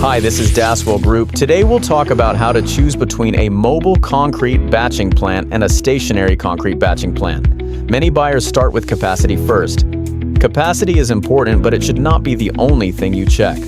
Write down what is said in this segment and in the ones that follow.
Hi, this is DASWELL Group. Today we'll talk about how to choose between a mobile concrete batching plant and a stationary concrete batching plant. Many buyers start with capacity first. Capacity is important, but it should not be the only thing you check.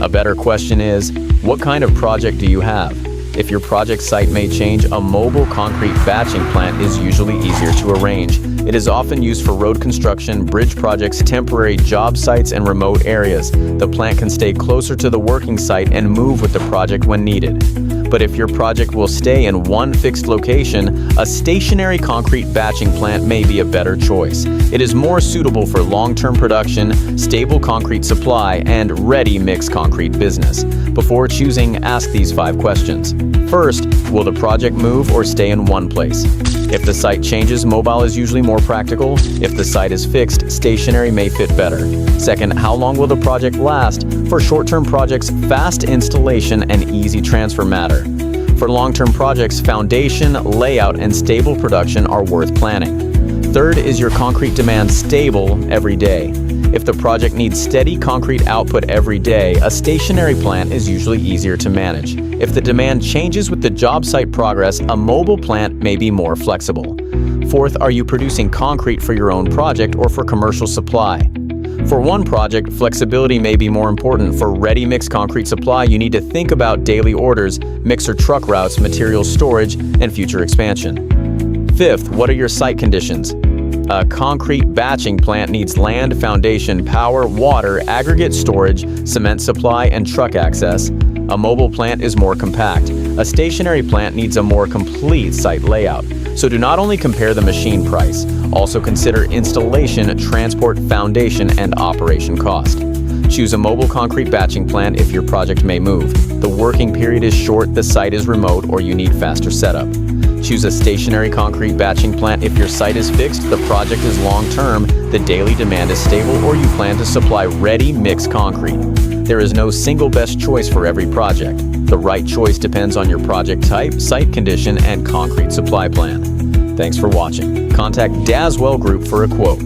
A better question is, what kind of project do you have? If your project site may change, a mobile concrete batching plant is usually easier to arrange. It is often used for road construction, bridge projects, temporary job sites, and remote areas. The plant can stay closer to the working site and move with the project when needed. But if your project will stay in one fixed location, a stationary concrete batching plant may be a better choice. It is more suitable for long-term production, stable concrete supply, and ready mixed concrete business. Before choosing, ask these 5 questions. First, will the project move or stay in one place? If the site changes, mobile is usually more practical. If the site is fixed, stationary may fit better. Second, how long will the project last? For short-term projects, fast installation and easy transfer matter. For long-term projects, foundation, layout, and stable production are worth planning. Third, is your concrete demand stable every day? If the project needs steady concrete output every day, a stationary plant is usually easier to manage. If the demand changes with the job site progress, a mobile plant may be more flexible. Fourth, are you producing concrete for your own project or for commercial supply? For one project, flexibility may be more important. For ready mixed concrete supply, you need to think about daily orders, mixer truck routes, material storage, and future expansion. Fifth, what are your site conditions? A concrete batching plant needs land, foundation, power, water, aggregate storage, cement supply, and truck access. A mobile plant is more compact. A stationary plant needs a more complete site layout. So do not only compare the machine price, also consider installation, transport, foundation, and operation cost. Choose a mobile concrete batching plant if your project may move. The working period is short, the site is remote, or you need faster setup. Choose a stationary concrete batching plant if your site is fixed, the project is long-term, the daily demand is stable, or you plan to supply ready mixed concrete. There is no single best choice for every project. The right choice depends on your project type, site condition, and concrete supply plan. Thanks for watching. Contact DASWELL Group for a quote.